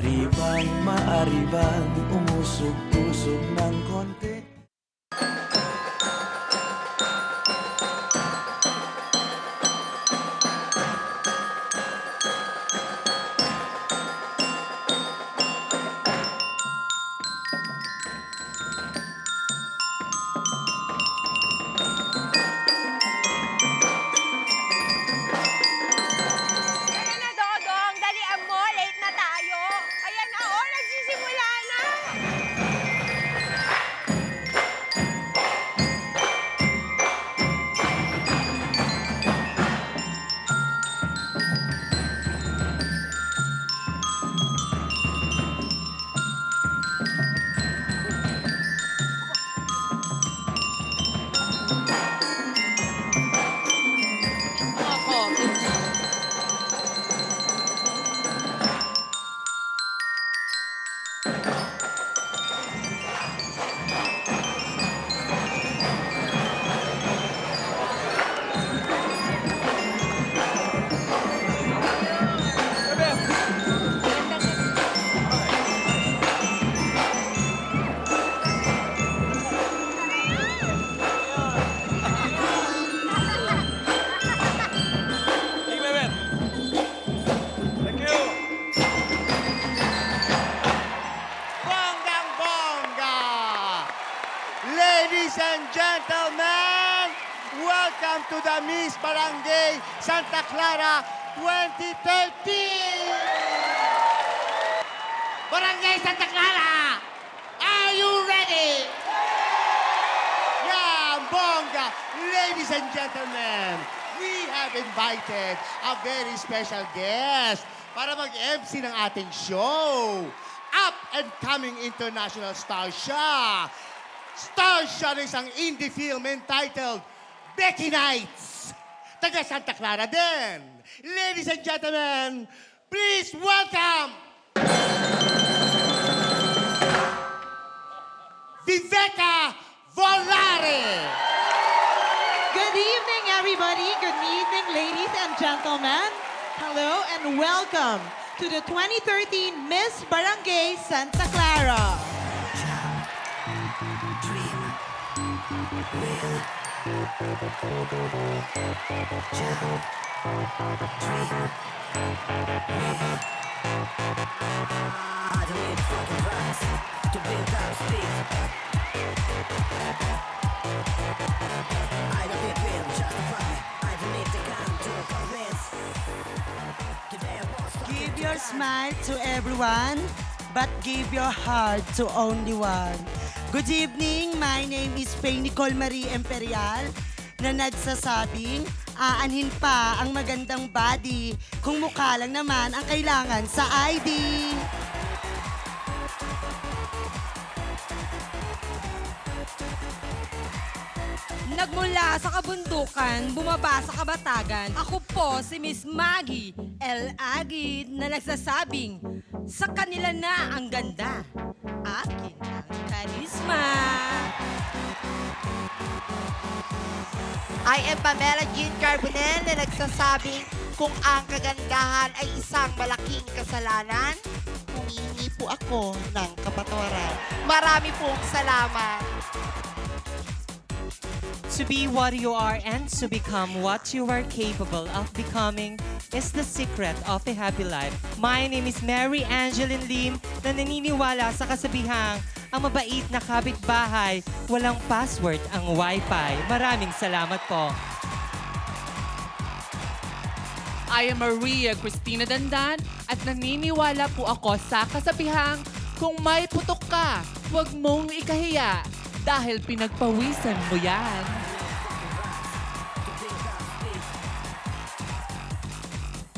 Maari bang umusog-usog ng konti? Ayan na, Dodong. Dalian mo. Late na tayo. Ayan na, oh. Nagsisimula na. Bonggang-bongga! Ladies and gentlemen, welcome to the Miss Barangay Santa Clara 2013! Barangay Santa Clara, are you ready? Yeah, bongga! Ladies and gentlemen, we have invited a very special guest para mag-MC ng ating show. Up-and-coming international star siya. Star siya ng isang indie film entitled Becky Nights. Taga Santa Clara din. Ladies and gentlemen, please welcome Viveka Volare. Good evening, everybody. Good evening, ladies and gentlemen. Hello and welcome to the 2013 Miss Barangay Santa Clara. Give your smile to everyone, but give your heart to only one. Good evening, my name is Faye Nicole Marie Imperial na nagsasabing aanhin pa ang magandang body kung mukha lang naman ang kailangan sa ID. Nagmula sa kabundukan, bumaba sa kabatagan. Ako po si Miss Maggie L. Agid na nagsasabing, sa kanila na ang ganda. Akin ang karisma. I am Pamela Jean Carbonell na nagsasabing kung ang kagandahan ay isang malaking kasalanan, humingi po ako ng kapatawaran. Marami pong salamat. To be what you are and to become what you are capable of becoming is the secret of a happy life. My name is Mary Angeline Lim na naniniwala sa kasabihang ang mabait na kapitbahay, walang password ang Wi-Fi. Maraming salamat po. I am Maria Cristina Dandan at naniniwala po ako sa kasabihang kung may putok ka, huwag mong ikahiya dahil pinagpawisan mo yan.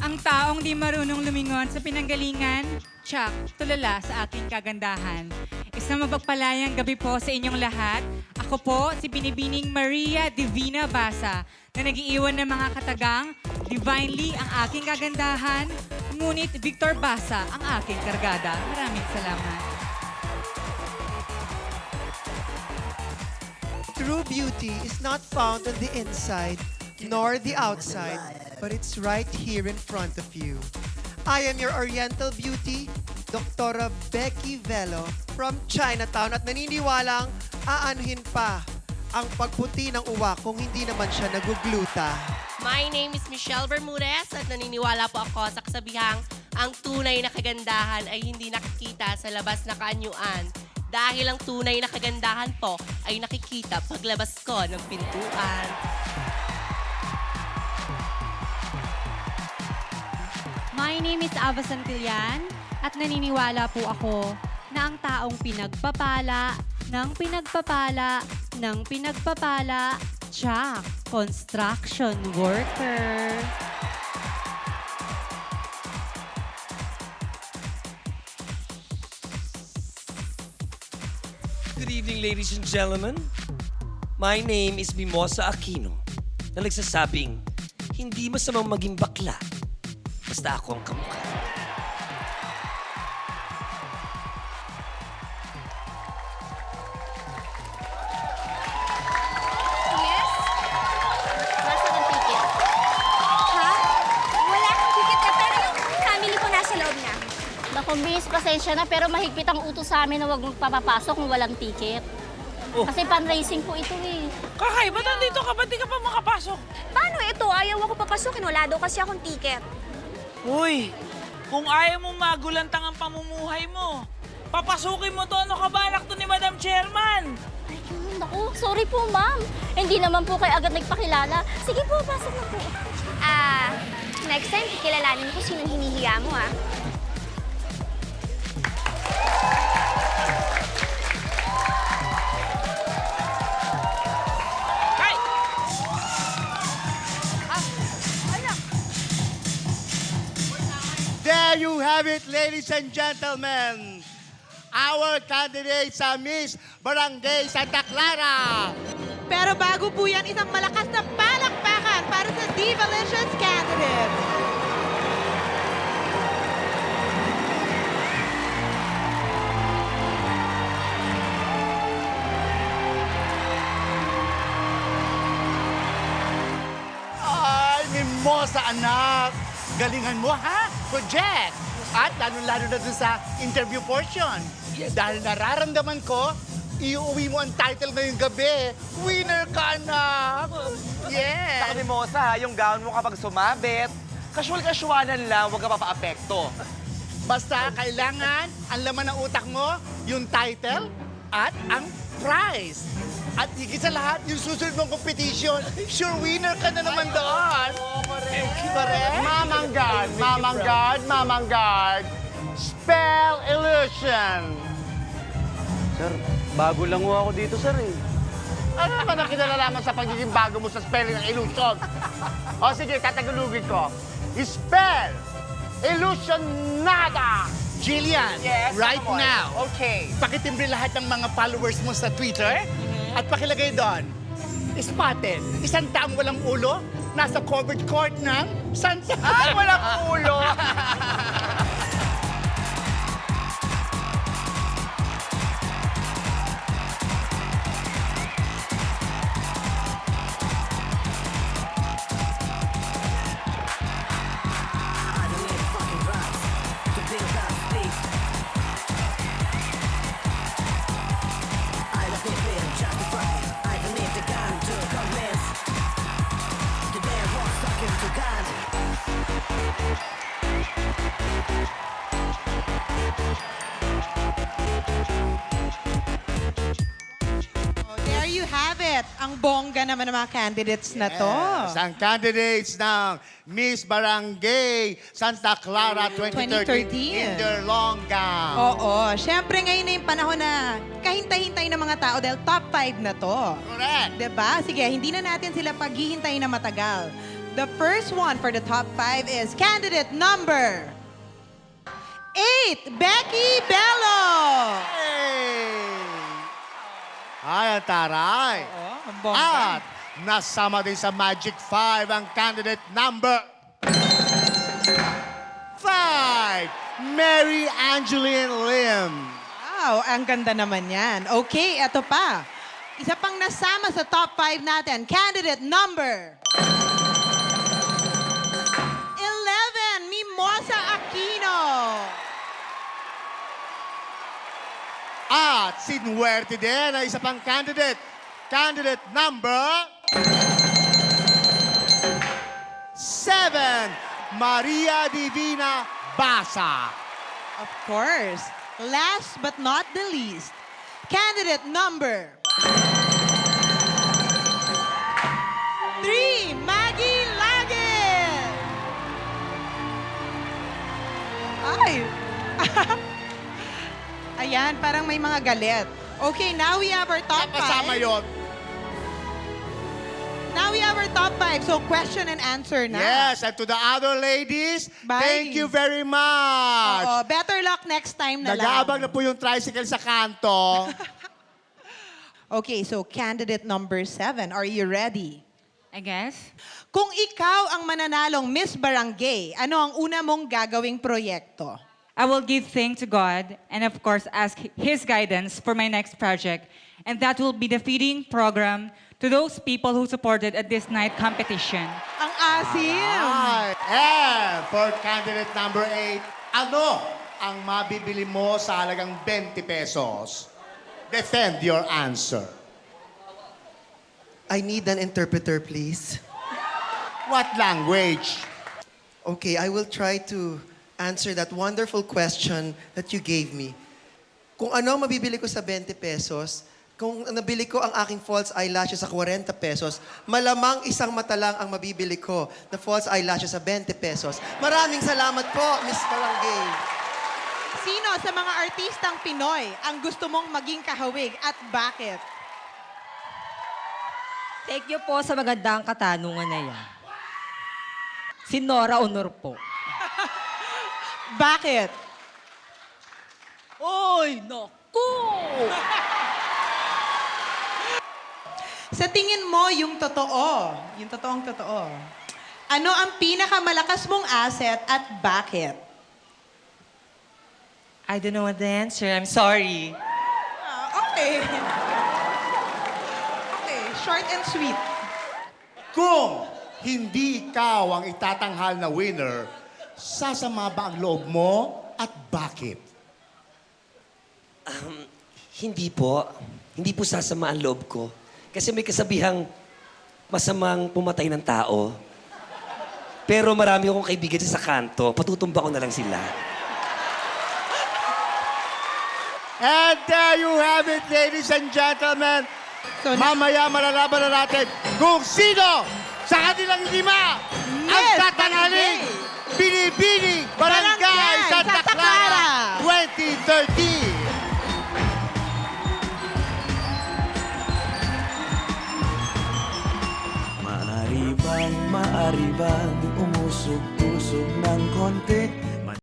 Ang taong di marunong lumingon sa pinanggalingan, tsak, tulala sa aking kagandahan. Isang mapagpalayang gabi po sa inyong lahat. Ako po si Binibining Maria Divina Basa na nag-iiwan ng mga katagang, divinely ang aking kagandahan, ngunit Victor Basa ang aking kargada. Maraming salamat. True beauty is not found on the inside nor the outside, but it's right here in front of you. I am your Oriental beauty, Dr. Becky Velo from Chinatown at naniniwalang aanuhin pa ang pagputi ng uwak kung hindi naman siya nagugluta. My name is Michelle Bermudez at naniniwala po ako sa kasabihang ang tunay na kagandahan ay hindi nakikita sa labas na kaanyuan. Dahil ang tunay na kagandahan po ay nakikita paglabas ko ng pintuan. My name is Ava Santillan at naniniwala po ako na ang taong pinagpapala, tsak, construction worker. Good evening, ladies and gentlemen. My name is Mimosa Aquino na nagsasabing, hindi masamang maging bakla. Basta ako ang kamukha. Yes? Nasa ng ticket? Ha? Wala akong ticket na, pero yung family ko nasa loob na. Naku, miss, pasensya na, pero mahigpit ang utos sa amin na huwag magpapapasok kung walang ticket. Kasi fundraising po ito eh. Kakay, ba't nandito ka? Ba't di ka pa makapasok? Paano ito? Ayaw ako papasukin. Wala daw kasi akong ticket. Uy, kung ayaw mo magulantang ang pamumuhay mo, papasukin mo to. Ano ka ba, anak to ni Madam Chairman? Ay, naku, sorry po, ma'am. Hindi naman po kayo agad nagpakilala. Sige po, pasok na po. Next time, kikilalanin ko sinong hinihiya mo, ah. There you have it, ladies and gentlemen. Our candidate sa Miss Barangay Santa Clara. Pero bago po yan, isang malakas na palakpakan para sa Divalicious candidate. Ay, Mimosa, anak. Galingan mo, ha? Project. At lalo-lalo na dun sa interview portion. Dahil nararamdaman ko, iuwi mo ang title ngayong gabi. Winner ka, anak! Yes! Saka Mimosa, yung gown mo kapag sumabit, casual-casualan lang, huwag ka papaapekto. Basta kailangan, ang laman ng utak mo, yung title at ang prize. At higit sa lahat, yung susunod mong competition, sure winner ka na naman doon. Correct? Mamang guard. Spell illusion. Sir, bago lang ako dito, sir eh. Ano naman ang kinalalaman sa pagiging bago mo sa spelling ng illusion? O sige, tatagalugin ko. Spell illusionada. Jillian, Yes, right come on. now, Okay. pakitimbre lahat ng mga followers mo sa Twitter at pakilagay doon, spotted, isang taong walang ulo, nasa covered court ng Santa. Ay, walang ulo! There you have it. Ang bongga naman ng mga candidates na to. Yes, ang candidates ng Miss Barangay Santa Clara 2013 in their long gown. Oo. Siyempre ngayon na yung panahon na kahintay-hintay ng mga tao dahil top 5 na to. Correct. Diba? Sige, hindi na natin sila paghihintayin na matagal. The first one for the top 5 is candidate number 8, Becky Bello. Ay, ang taray. Oo, ang bongga. At nasama din sa Magic 5 ang candidate number 5, Mary Angeline Lim. Wow, ang ganda naman yan. Okay, eto pa. Isa pang nasama sa top 5 natin, candidate number 11, Mimosa Aquino. At sinuwerte din ang isa pang candidate. Candidate number 7, Maria Divina Basa. Of course. Last but not the least, candidate number 3, Maggie Lagin. Ay! Ayan, parang may mga galit. Okay, now we have our top 5. Kasama yun. Now we have our top 5. So question and answer na. Yes, and to the other ladies, Bye. thank you very much. Oo, better luck next time na lang. Nag-aabang na po yung tricycle sa kanto. Okay, so candidate number 7, are you ready? I guess. Kung ikaw ang mananalong Miss Barangay, ano ang una mong gagawing proyekto? I will give thanks to God and of course ask His guidance for my next project. And that will be the feeding program to those people who supported at this night competition. Ang asim! Right. And for candidate number 8, ano ang mabibili mo sa halagang 20 pesos? Defend your answer. I need an interpreter, please. What language? Okay, I will try to answer that wonderful question that you gave me. Kung ano ang mabibili ko sa 20 pesos, kung nabili ko ang aking false eyelashes sa 40 pesos, malamang isang mata lang ang mabibili ko na false eyelashes sa 20 pesos. Maraming salamat po, Miss Barangay. Sino sa mga artistang Pinoy ang gusto mong maging kahawig at bakit? Thank you po sa magandang katanungan na yan. Si Nora Honor po. Bakit? Oy, naku! Sa tingin mo, yung totoo, yung totoong totoo, ano ang pinakamalakas mong asset at bakit? I don't know what the answer. I'm sorry. Okay. Okay, short and sweet. Kung hindi ikaw ang itatanghal na winner, sasama ba ang loob mo at bakit? Hindi po. Hindi po sasama ang loob ko. Kasi may kasabihang masamang pumatay ng tao. Pero marami akong kaibigan sa kanto. Patutumba ko na lang sila. And there you have it, ladies and gentlemen. So, mamaya malalaban na natin kung sino sa kanilang 5 ang tatanghaling Binibining Barangay Santa Clara 2013. Maari bang umusog-usog ng konti